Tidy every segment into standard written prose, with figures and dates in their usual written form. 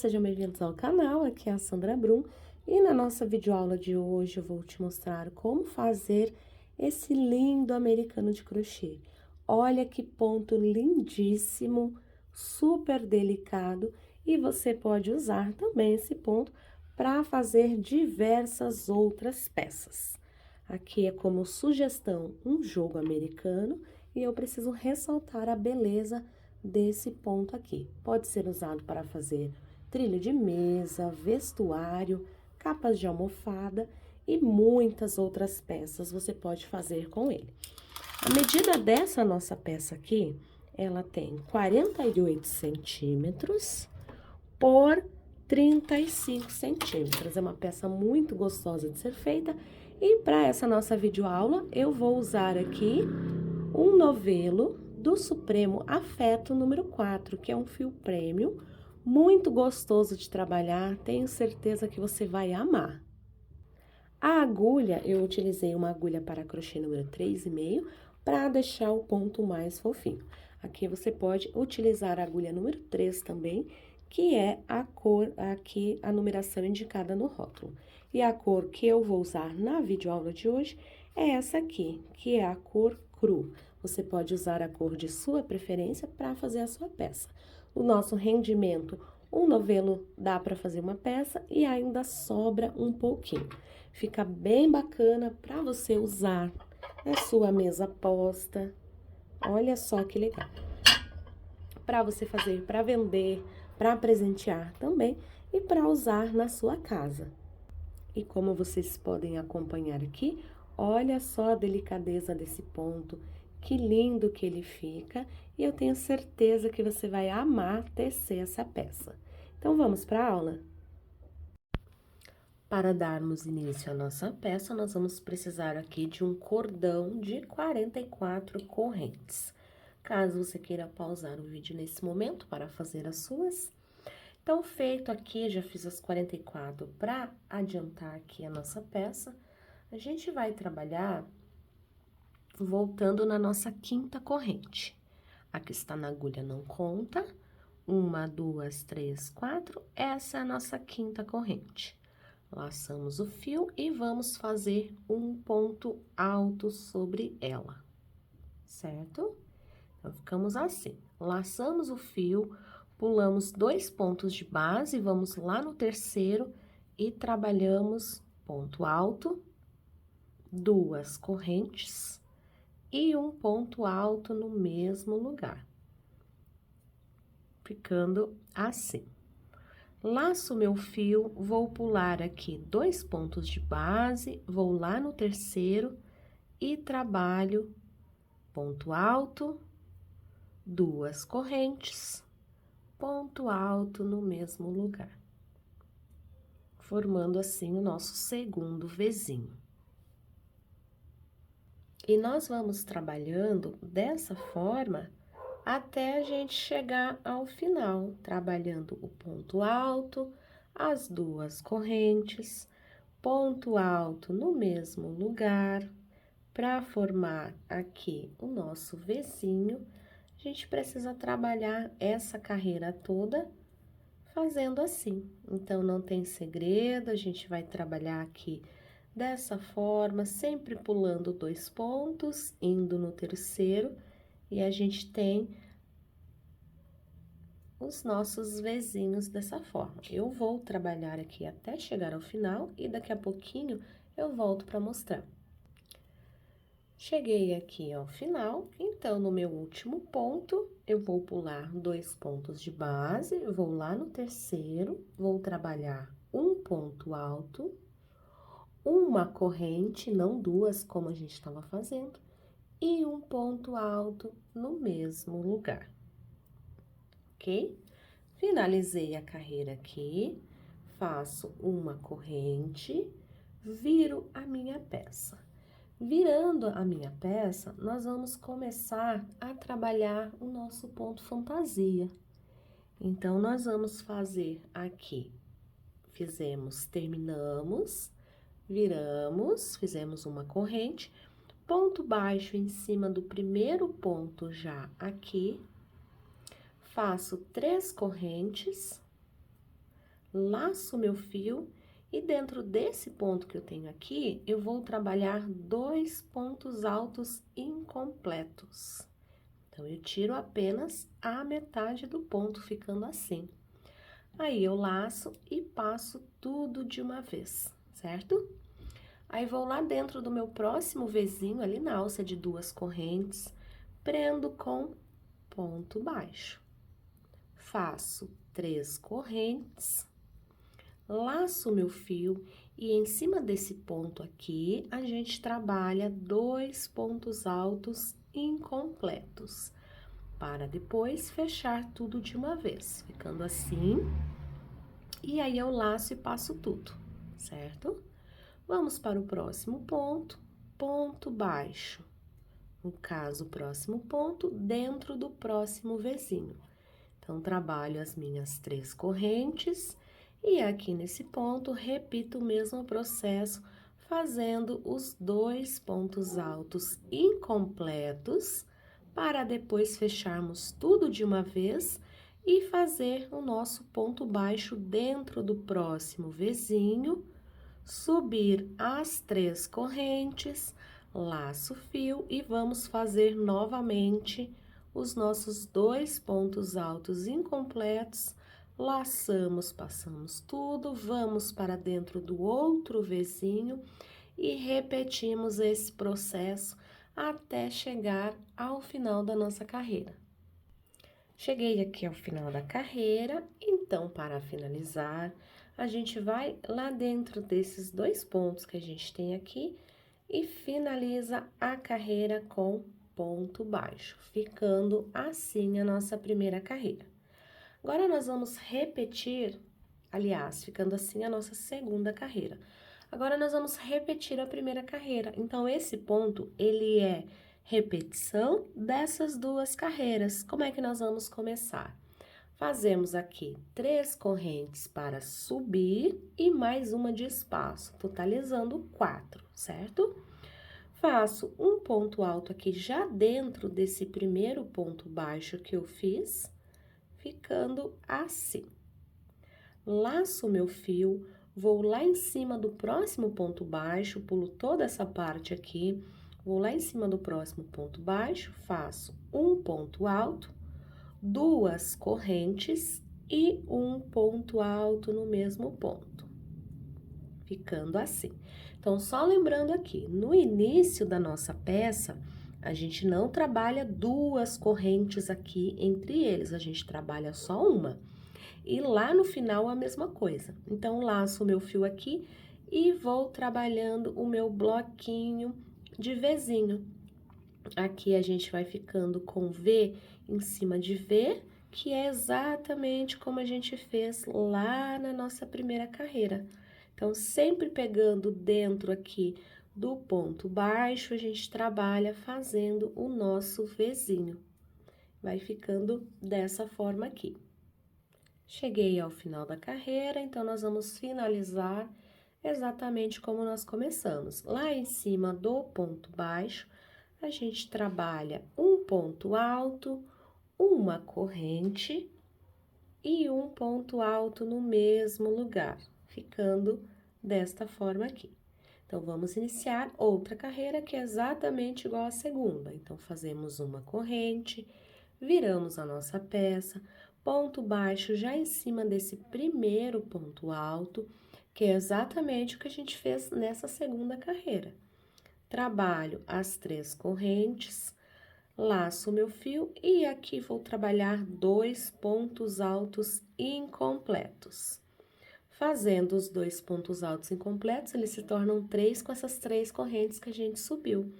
sejam bem-vindos ao canal, aqui é a Sandra Brum e na nossa videoaula de hoje eu vou te mostrar como fazer esse lindo americano de crochê. Olha que ponto lindíssimo, super delicado e você pode usar também esse ponto para fazer diversas outras peças. Aqui é como sugestão um jogo americano e eu preciso ressaltar a beleza desse ponto aqui. Pode ser usado para fazer trilho de mesa, vestuário, capas de almofada e muitas outras peças você pode fazer com ele. A medida dessa nossa peça aqui, ela tem 48 centímetros por 35 centímetros. É uma peça muito gostosa de ser feita e para essa nossa videoaula eu vou usar aqui um novelo do Supremo Afeto número 4, que é um fio premium, muito gostoso de trabalhar, tenho certeza que você vai amar. A agulha, eu utilizei uma agulha para crochê número 3,5 para deixar o ponto mais fofinho. Aqui você pode utilizar a agulha número 3 também, que é a cor, aqui a numeração indicada no rótulo. E a cor que eu vou usar na videoaula de hoje é essa aqui, que é a cor cru. Você pode usar a cor de sua preferência para fazer a sua peça. O nosso rendimento, um novelo dá para fazer uma peça e ainda sobra um pouquinho. Fica bem bacana para você usar na sua mesa posta. Olha só que legal. Para você fazer para vender, para presentear também e para usar na sua casa. E como vocês podem acompanhar aqui, olha só a delicadeza desse ponto, que lindo que ele fica, e eu tenho certeza que você vai amar tecer essa peça. Então, vamos para a aula? Para darmos início à nossa peça, nós vamos precisar aqui de um cordão de 44 correntes. Caso você queira pausar o vídeo nesse momento para fazer as suas. Então, feito aqui, já fiz as 44 para adiantar aqui a nossa peça, a gente vai trabalhar voltando na nossa quinta corrente. Aqui está na agulha, não conta. 1, 2, 3, 4, essa é a nossa quinta corrente. Laçamos o fio e vamos fazer um ponto alto sobre ela, certo? Então, ficamos assim, laçamos o fio, pulamos 2 pontos de base, vamos lá no terceiro e trabalhamos ponto alto, 2 correntes e um ponto alto no mesmo lugar, ficando assim. Laço meu fio, vou pular aqui 2 pontos de base, vou lá no terceiro e trabalho ponto alto, 2 correntes, ponto alto no mesmo lugar, formando assim o nosso segundo Vzinho. E nós vamos trabalhando dessa forma até a gente chegar ao final, trabalhando o ponto alto, as 2 correntes, ponto alto no mesmo lugar. Para formar aqui o nosso Vzinho, a gente precisa trabalhar essa carreira toda fazendo assim. Então, não tem segredo, a gente vai trabalhar aqui dessa forma, sempre pulando 2 pontos, indo no terceiro, e a gente tem os nossos Vzinhos dessa forma. Eu vou trabalhar aqui até chegar ao final e daqui a pouquinho eu volto para mostrar. Cheguei aqui ao final, então, no meu último ponto, eu vou pular 2 pontos de base, vou lá no terceiro, vou trabalhar um ponto alto, uma corrente, não 2, como a gente estava fazendo, e um ponto alto no mesmo lugar, ok? Finalizei a carreira aqui, faço uma corrente, viro a minha peça. Virando a minha peça, nós vamos começar a trabalhar o nosso ponto fantasia. Então, nós vamos fazer aqui, terminamos, viramos, fizemos uma corrente, ponto baixo em cima do primeiro ponto já aqui, faço 3 correntes, laço meu fio e dentro desse ponto que eu tenho aqui, eu vou trabalhar 2 pontos altos incompletos. Então, eu tiro apenas a metade do ponto, ficando assim. Aí, eu laço e passo tudo de uma vez, certo? Aí, vou lá dentro do meu próximo Vzinho, ali na alça de 2 correntes, prendo com ponto baixo. Faço 3 correntes, laço meu fio e em cima desse ponto aqui, a gente trabalha 2 pontos altos incompletos, para depois fechar tudo de uma vez, ficando assim. E aí, eu laço e passo tudo, certo? Vamos para o próximo ponto, ponto baixo. No caso, o próximo ponto dentro do próximo Vzinho. Então, trabalho as minhas 3 correntes e aqui nesse ponto, repito o mesmo processo, fazendo os 2 pontos altos incompletos, para depois fecharmos tudo de uma vez e fazer o nosso ponto baixo dentro do próximo Vzinho, subir as 3 correntes, laço o fio e vamos fazer novamente os nossos 2 pontos altos incompletos, laçamos, passamos tudo, vamos para dentro do outro Vzinho e repetimos esse processo até chegar ao final da nossa carreira. Cheguei aqui ao final da carreira, então, para finalizar, a gente vai lá dentro desses 2 pontos que a gente tem aqui e finaliza a carreira com ponto baixo, ficando assim a nossa primeira carreira. Agora, nós vamos repetir, aliás, ficando assim a nossa segunda carreira. Agora, nós vamos repetir a primeira carreira. Então, esse ponto, ele é repetição dessas 2 carreiras. Como é que nós vamos começar? Fazemos aqui 3 correntes para subir e mais uma de espaço, totalizando 4, certo? Faço um ponto alto aqui já dentro desse primeiro ponto baixo que eu fiz, ficando assim. Laço meu fio, vou lá em cima do próximo ponto baixo, pulo toda essa parte aqui, vou lá em cima do próximo ponto baixo, faço um ponto alto, 2 correntes e um ponto alto no mesmo ponto, ficando assim. Então, só lembrando aqui, no início da nossa peça, a gente não trabalha 2 correntes aqui entre eles, a gente trabalha só uma. E lá no final, a mesma coisa. Então, laço o meu fio aqui e vou trabalhando o meu bloquinho de Vzinho. Aqui, a gente vai ficando com V em cima de V, que é exatamente como a gente fez lá na nossa primeira carreira. Então, sempre pegando dentro aqui do ponto baixo, a gente trabalha fazendo o nosso Vzinho. Vai ficando dessa forma aqui. Cheguei ao final da carreira, então nós vamos finalizar exatamente como nós começamos. Lá em cima do ponto baixo, a gente trabalha um ponto alto, uma corrente e um ponto alto no mesmo lugar, ficando desta forma aqui. Então, vamos iniciar outra carreira que é exatamente igual à segunda. Então, fazemos uma corrente, viramos a nossa peça, ponto baixo já em cima desse primeiro ponto alto, que é exatamente o que a gente fez nessa segunda carreira. Trabalho as 3 correntes, laço o meu fio e aqui vou trabalhar 2 pontos altos incompletos. Fazendo os 2 pontos altos incompletos, eles se tornam 3 com essas 3 correntes que a gente subiu.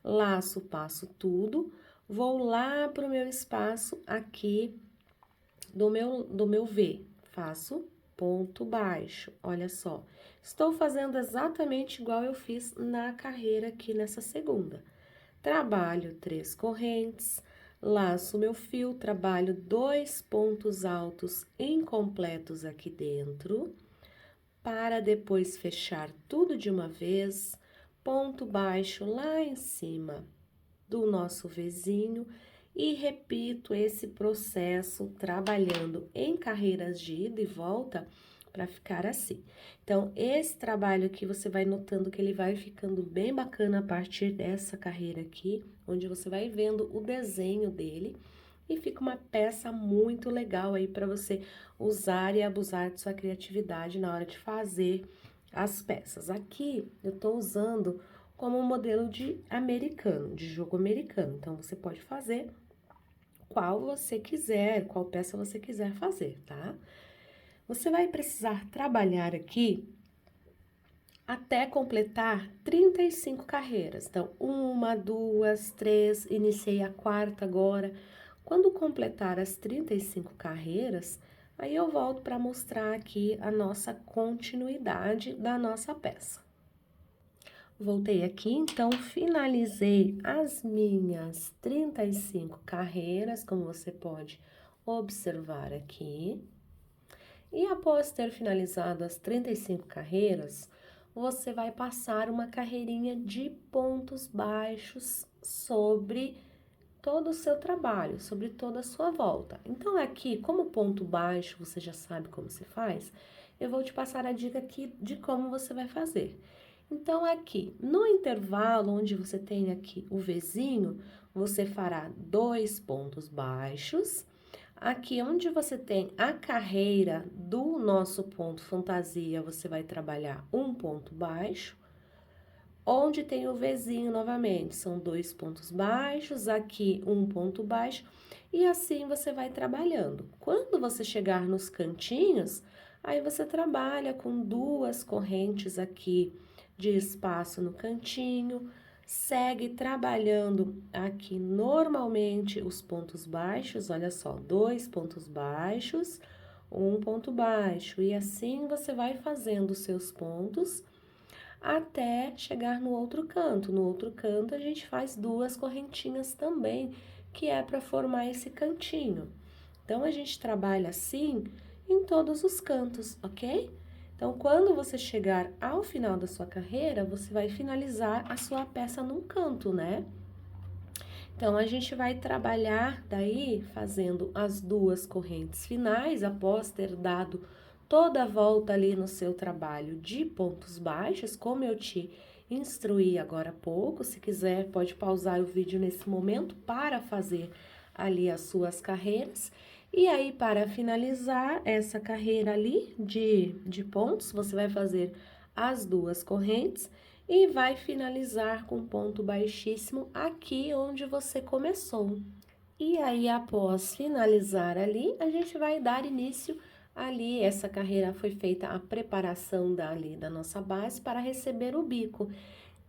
Laço, passo tudo, vou lá para o meu espaço aqui do meu V, faço ponto baixo, olha só. Estou fazendo exatamente igual eu fiz na carreira aqui nessa segunda. Trabalho 3 correntes, laço meu fio, trabalho 2 pontos altos incompletos aqui dentro, para depois fechar tudo de uma vez, ponto baixo lá em cima do nosso Vzinho e repito esse processo trabalhando em carreiras de ida e volta para ficar assim. Então, esse trabalho aqui, você vai notando que ele vai ficando bem bacana a partir dessa carreira aqui, onde você vai vendo o desenho dele, e fica uma peça muito legal aí para você usar e abusar de sua criatividade na hora de fazer as peças. Aqui, eu tô usando como um modelo de americano, de jogo americano, então você pode fazer qual você quiser, qual peça você quiser fazer, tá? Você vai precisar trabalhar aqui até completar 35 carreiras. Então, uma, duas, três, iniciei a quarta agora. Quando completar as 35 carreiras, aí eu volto para mostrar aqui a nossa continuidade da nossa peça. Voltei aqui, então, finalizei as minhas 35 carreiras, como você pode observar aqui. E após ter finalizado as 35 carreiras, você vai passar uma carreirinha de pontos baixos sobre todo o seu trabalho, sobre toda a sua volta. Então, aqui, como ponto baixo, você já sabe como se faz, eu vou te passar a dica aqui de como você vai fazer. Então, aqui, no intervalo onde você tem aqui o Vzinho, você fará 2 pontos baixos. Aqui, onde você tem a carreira do nosso ponto fantasia, você vai trabalhar um ponto baixo. Onde tem o Vzinho novamente, são 2 pontos baixos, aqui um ponto baixo, e assim você vai trabalhando. Quando você chegar nos cantinhos, aí você trabalha com 2 correntes aqui de espaço no cantinho, segue trabalhando aqui normalmente os pontos baixos, olha só, 2 pontos baixos, um ponto baixo, e assim você vai fazendo os seus pontos até chegar no outro canto. No outro canto, a gente faz 2 correntinhas também, que é para formar esse cantinho. Então, a gente trabalha assim em todos os cantos, ok? Então, quando você chegar ao final da sua carreira, você vai finalizar a sua peça num canto, né? Então, a gente vai trabalhar daí fazendo as 2 correntes finais, após ter dado toda a volta ali no seu trabalho de pontos baixos, como eu te instruí agora há pouco. Se quiser, pode pausar o vídeo nesse momento para fazer ali as suas carreiras. E aí, para finalizar essa carreira ali de pontos, você vai fazer as 2 correntes e vai finalizar com ponto baixíssimo aqui onde você começou. E aí, após finalizar ali, a gente vai dar início ali. Essa carreira foi feita a preparação dali da nossa base para receber o bico.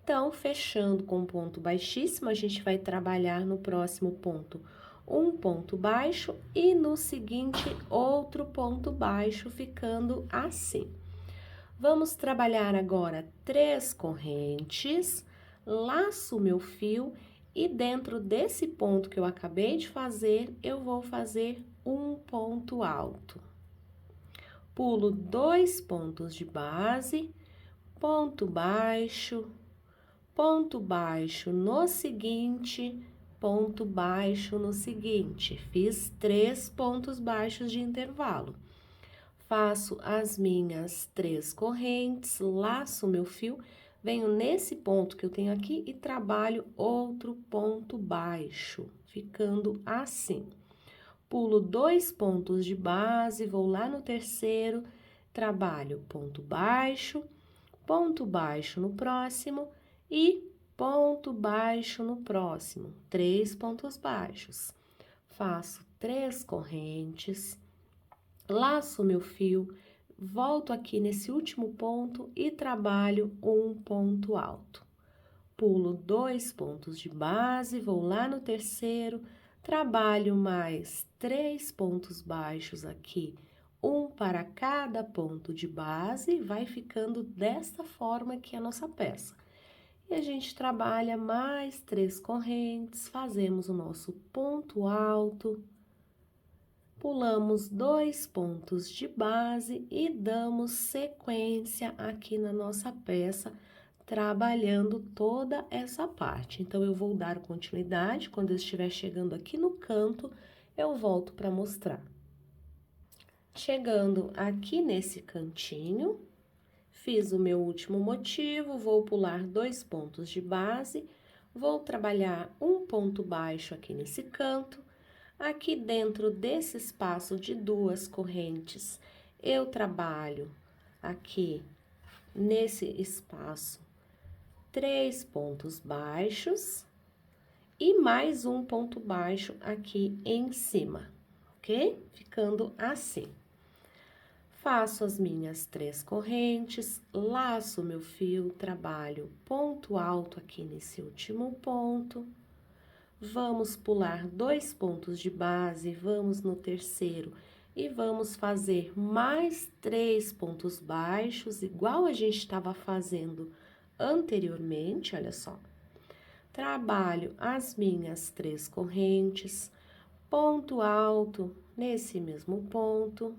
Então, fechando com ponto baixíssimo, a gente vai trabalhar no próximo ponto um ponto baixo e no seguinte outro ponto baixo, ficando assim. Vamos trabalhar agora 3 correntes, laço meu fio e dentro desse ponto que eu acabei de fazer, eu vou fazer um ponto alto. Pulo 2 pontos de base, ponto baixo no seguinte, ponto baixo no seguinte. Fiz 3 pontos baixos de intervalo. Faço as minhas 3 correntes, laço meu fio, venho nesse ponto que eu tenho aqui e trabalho outro ponto baixo, ficando assim. Pulo 2 pontos de base, vou lá no terceiro, trabalho ponto baixo no próximo e ponto baixo no próximo, 3 pontos baixos. Faço 3 correntes, laço meu fio, volto aqui nesse último ponto e trabalho um ponto alto. Pulo 2 pontos de base, vou lá no terceiro, trabalho mais 3 pontos baixos aqui, um para cada ponto de base, vai ficando desta forma aqui a nossa peça. E a gente trabalha mais 3 correntes, fazemos o nosso ponto alto, pulamos 2 pontos de base e damos sequência aqui na nossa peça, trabalhando toda essa parte. Então, eu vou dar continuidade, quando eu estiver chegando aqui no canto, eu volto para mostrar. Chegando aqui nesse cantinho, fiz o meu último motivo, vou pular 2 pontos de base, vou trabalhar um ponto baixo aqui nesse canto. Aqui dentro desse espaço de 2 correntes, eu trabalho aqui nesse espaço 3 pontos baixos e mais um ponto baixo aqui em cima, ok? Ficando assim. Faço as minhas 3 correntes, laço meu fio, trabalho ponto alto aqui nesse último ponto. Vamos pular 2 pontos de base, vamos no terceiro e vamos fazer mais 3 pontos baixos, igual a gente estava fazendo anteriormente, olha só. Trabalho as minhas 3 correntes, ponto alto nesse mesmo ponto.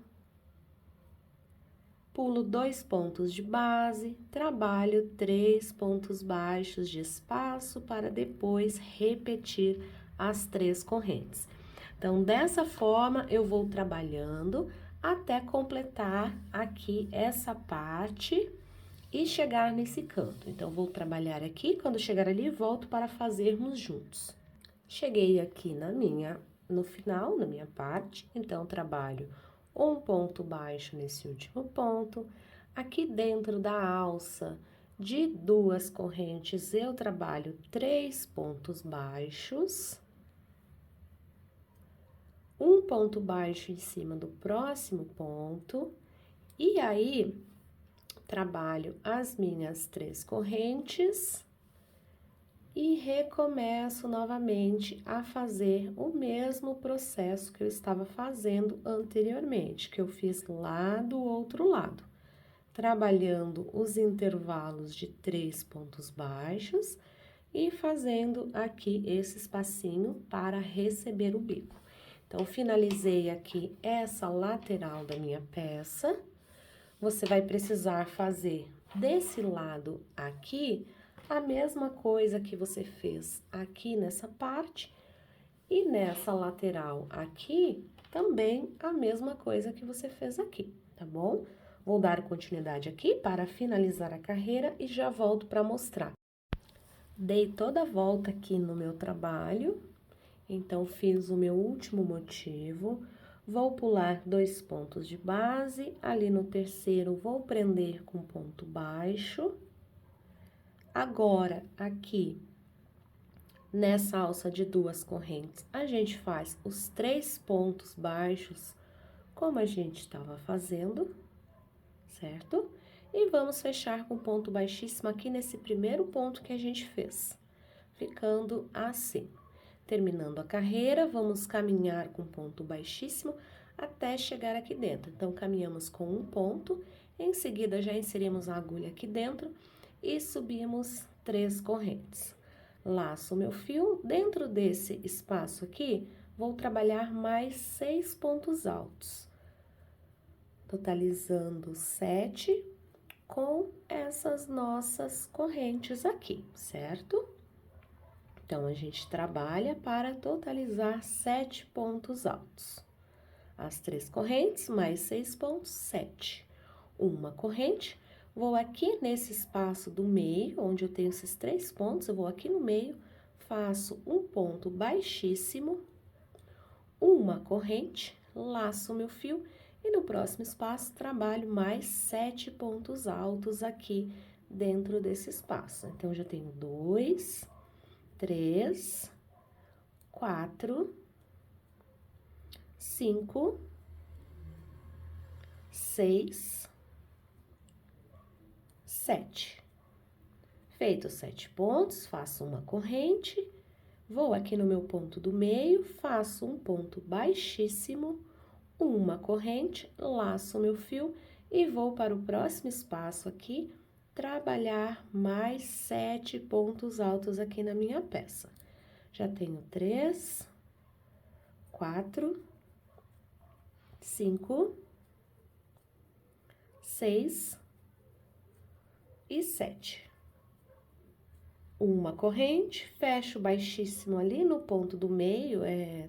Pulo 2 pontos de base, trabalho 3 pontos baixos de espaço para depois repetir as 3 correntes. Então, dessa forma, eu vou trabalhando até completar aqui essa parte e chegar nesse canto. Então, vou trabalhar aqui, quando chegar ali, volto para fazermos juntos. Cheguei aqui no final, na minha parte, então, trabalho um ponto baixo nesse último ponto. Aqui dentro da alça de 2 correntes, eu trabalho 3 pontos baixos. Um ponto baixo em cima do próximo ponto. E aí, trabalho as minhas 3 correntes e recomeço novamente a fazer o mesmo processo que eu estava fazendo anteriormente, que eu fiz lá do outro lado, trabalhando os intervalos de 3 pontos baixos e fazendo aqui esse espacinho para receber o bico. Então, finalizei aqui essa lateral da minha peça. Você vai precisar fazer desse lado aqui a mesma coisa que você fez aqui nessa parte e nessa lateral aqui também a mesma coisa que você fez aqui, tá bom? Vou dar continuidade aqui para finalizar a carreira e já volto para mostrar. Dei toda a volta aqui no meu trabalho, então fiz o meu último motivo. Vou pular 2 pontos de base, ali no terceiro vou prender com ponto baixo. Agora, aqui, nessa alça de 2 correntes, a gente faz os 3 pontos baixos, como a gente estava fazendo, certo? E vamos fechar com ponto baixíssimo aqui nesse primeiro ponto que a gente fez, ficando assim. Terminando a carreira, vamos caminhar com ponto baixíssimo até chegar aqui dentro. Então, caminhamos com um ponto, em seguida já inserimos a agulha aqui dentro e subimos 3 correntes. Laço meu fio, dentro desse espaço aqui, vou trabalhar mais 6 pontos altos, totalizando 7 com essas nossas correntes aqui, certo? Então, a gente trabalha para totalizar 7 pontos altos. As 3 correntes, mais 6 pontos, 7. Uma corrente, vou aqui nesse espaço do meio, onde eu tenho esses 3 pontos, eu vou aqui no meio, faço um ponto baixíssimo, uma corrente, laço meu fio e no próximo espaço trabalho mais 7 pontos altos aqui dentro desse espaço. Então, já tenho 2, 3, 4, 5, 6, 7. Feito 7 pontos, faço uma corrente, vou aqui no meu ponto do meio, faço um ponto baixíssimo, uma corrente, laço meu fio e vou para o próximo espaço aqui, trabalhar mais 7 pontos altos aqui na minha peça. Já tenho 3, 4, 5, 6 e 7. Uma corrente, fecho baixíssimo ali no ponto do meio,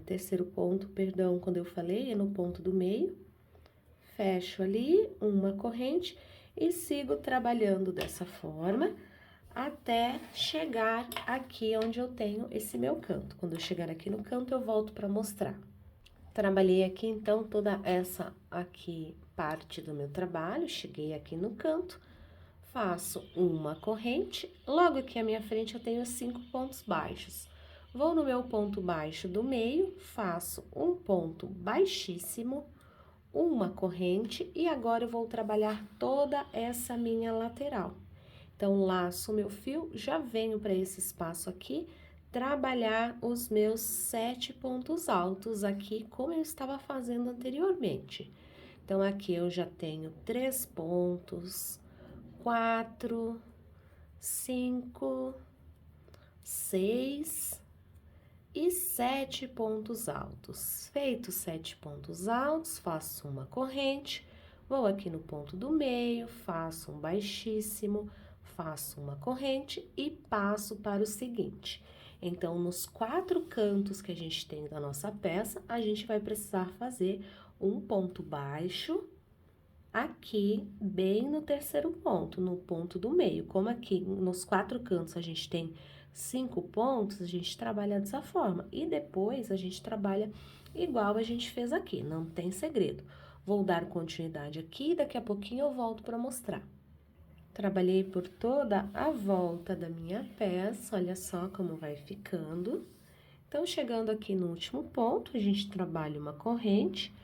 terceiro ponto, perdão, quando eu falei, é no ponto do meio. fecho ali uma corrente e sigo trabalhando dessa forma até chegar aqui onde eu tenho esse meu canto. Quando eu chegar aqui no canto, eu volto para mostrar. Trabalhei aqui, então, toda essa aqui parte do meu trabalho, cheguei aqui no canto, faço uma corrente, logo aqui à minha frente eu tenho 5 pontos baixos. Vou no meu ponto baixo do meio, faço um ponto baixíssimo, uma corrente, e agora eu vou trabalhar toda essa minha lateral. Então, laço o meu fio, já venho para esse espaço aqui, trabalhar os meus 7 pontos altos aqui, como eu estava fazendo anteriormente. Então, aqui eu já tenho 3 pontos, 4, 5, 6 e 7 pontos altos. Feitos 7 pontos altos, faço uma corrente, vou aqui no ponto do meio, faço um baixíssimo, faço uma corrente e passo para o seguinte. Então, nos 4 cantos que a gente tem da nossa peça, a gente vai precisar fazer um ponto baixo aqui, bem no terceiro ponto, no ponto do meio. Como aqui nos 4 cantos a gente tem 5 pontos, a gente trabalha dessa forma. E depois a gente trabalha igual a gente fez aqui, não tem segredo. Vou dar continuidade aqui, daqui a pouquinho eu volto para mostrar. Trabalhei por toda a volta da minha peça, olha só como vai ficando. Então, chegando aqui no último ponto, a gente trabalha uma corrente,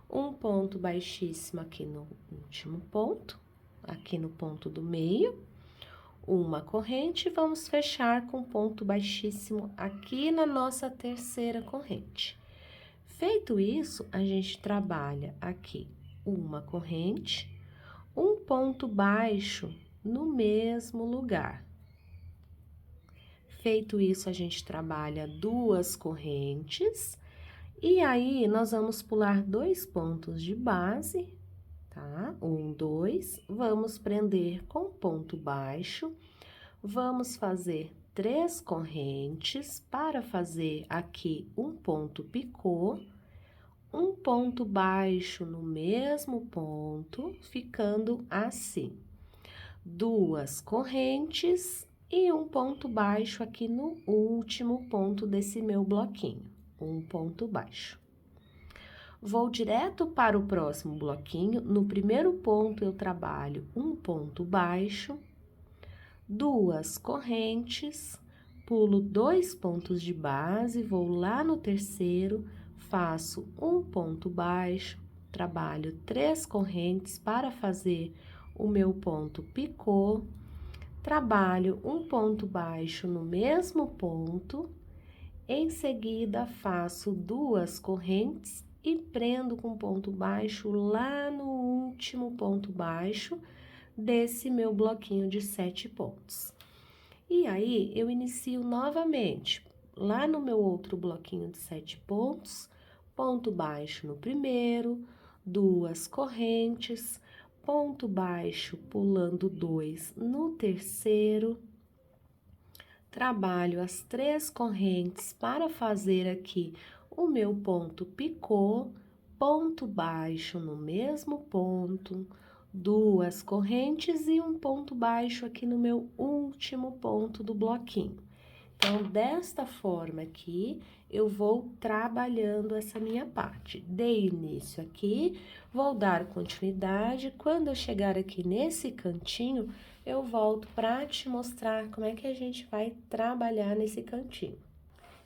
um ponto baixíssimo aqui no último ponto, aqui no ponto do meio, uma corrente, vamos fechar com ponto baixíssimo aqui na nossa terceira corrente. Feito isso, a gente trabalha aqui uma corrente, um ponto baixo no mesmo lugar. Feito isso, a gente trabalha 2 correntes, e aí nós vamos pular 2 pontos de base, tá? 1, 2, vamos prender com ponto baixo, vamos fazer 3 correntes para fazer aqui um ponto picô, um ponto baixo no mesmo ponto, ficando assim. 2 correntes e um ponto baixo aqui no último ponto desse meu bloquinho, um ponto baixo. Vou direto para o próximo bloquinho, no primeiro ponto eu trabalho um ponto baixo, 2 correntes, pulo 2 pontos de base, vou lá no terceiro, faço um ponto baixo, trabalho 3 correntes para fazer o meu ponto picô, trabalho um ponto baixo no mesmo ponto, em seguida faço 2 correntes e prendo com ponto baixo lá no último ponto baixo desse meu bloquinho de 7 pontos. E aí, eu inicio novamente, lá no meu outro bloquinho de 7 pontos, ponto baixo no primeiro, 2 correntes, ponto baixo pulando 2 no terceiro, trabalho as 3 correntes para fazer aqui o meu ponto picô, ponto baixo no mesmo ponto, 2 correntes e um ponto baixo aqui no meu último ponto do bloquinho. Então, desta forma aqui, eu vou trabalhando essa minha parte. Dei início aqui, vou dar continuidade. Quando eu chegar aqui nesse cantinho, eu volto para te mostrar como é que a gente vai trabalhar nesse cantinho.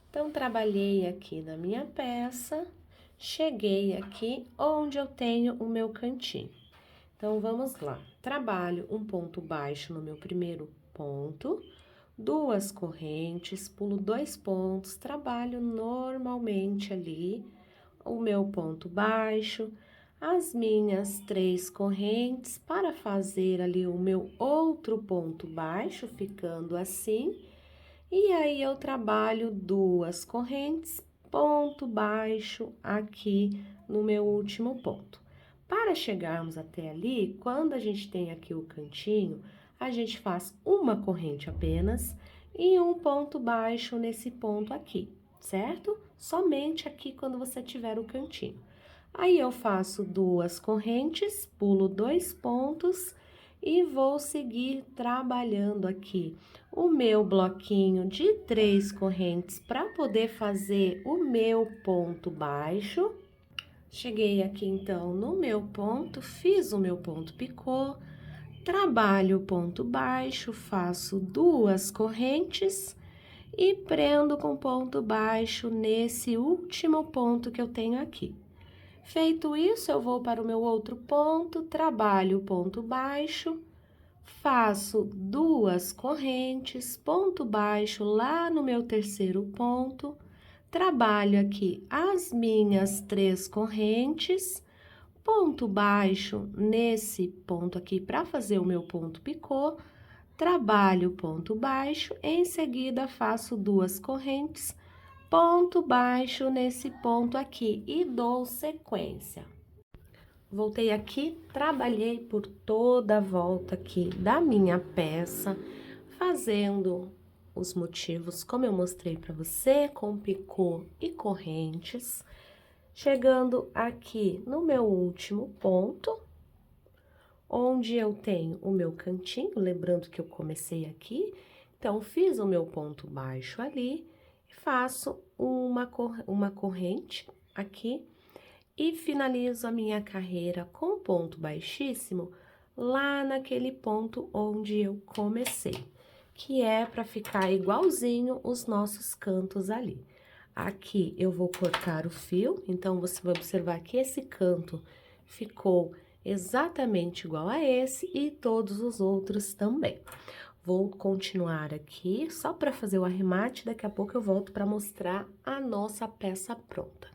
Então, trabalhei aqui na minha peça, cheguei aqui onde eu tenho o meu cantinho. Então, vamos lá. Trabalho um ponto baixo no meu primeiro ponto, 2 correntes, pulo 2 pontos, trabalho normalmente ali o meu ponto baixo, as minhas 3 correntes para fazer ali o meu outro ponto baixo, ficando assim. E aí, eu trabalho 2 correntes, ponto baixo aqui no meu último ponto. Para chegarmos até ali, quando a gente tem aqui o cantinho, a gente faz uma corrente apenas e um ponto baixo nesse ponto aqui, certo? Somente aqui quando você tiver o cantinho. Aí eu faço 2 correntes, pulo 2 pontos e vou seguir trabalhando aqui o meu bloquinho de 3 correntes para poder fazer o meu ponto baixo. Cheguei aqui então no meu ponto, fiz o meu ponto picô, trabalho o ponto baixo, faço 2 correntes e prendo com ponto baixo nesse último ponto que eu tenho aqui. Feito isso, eu vou para o meu outro ponto, trabalho o ponto baixo, faço 2 correntes, ponto baixo lá no meu terceiro ponto, trabalho aqui as minhas 3 correntes, ponto baixo nesse ponto aqui para fazer o meu ponto picô, trabalho o ponto baixo, em seguida faço 2 correntes, ponto baixo nesse ponto aqui e dou sequência. Voltei aqui, trabalhei por toda a volta aqui da minha peça, fazendo os motivos como eu mostrei para você, com picô e correntes. Chegando aqui no meu último ponto, onde eu tenho o meu cantinho, lembrando que eu comecei aqui, então fiz o meu ponto baixo ali, faço uma corrente aqui e finalizo a minha carreira com ponto baixíssimo lá naquele ponto onde eu comecei, que é para ficar igualzinho os nossos cantos ali. Aqui eu vou cortar o fio, então você vai observar que esse canto ficou exatamente igual a esse e todos os outros também. Vou continuar aqui só para fazer o arremate, daqui a pouco eu volto para mostrar a nossa peça pronta.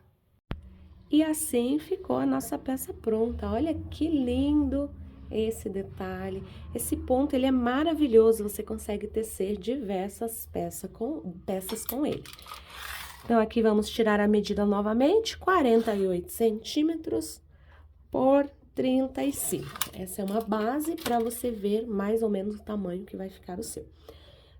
E assim ficou a nossa peça pronta. Olha que lindo esse detalhe. Esse ponto, ele é maravilhoso, você consegue tecer diversas peças com ele. Então, aqui vamos tirar a medida novamente, 48 centímetros por 35. Essa é uma base para você ver mais ou menos o tamanho que vai ficar o seu.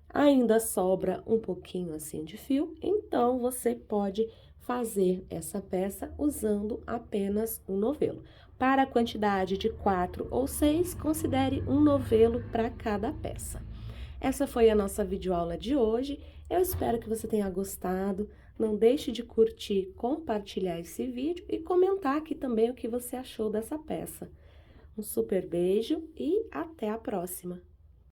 Ainda sobra um pouquinho assim de fio, então você pode fazer essa peça usando apenas um novelo. Para a quantidade de 4 ou 6, considere um novelo para cada peça. Essa foi a nossa videoaula de hoje. Eu espero que você tenha gostado. Não deixe de curtir, compartilhar esse vídeo e comentar aqui também o que você achou dessa peça. Um super beijo e até a próxima!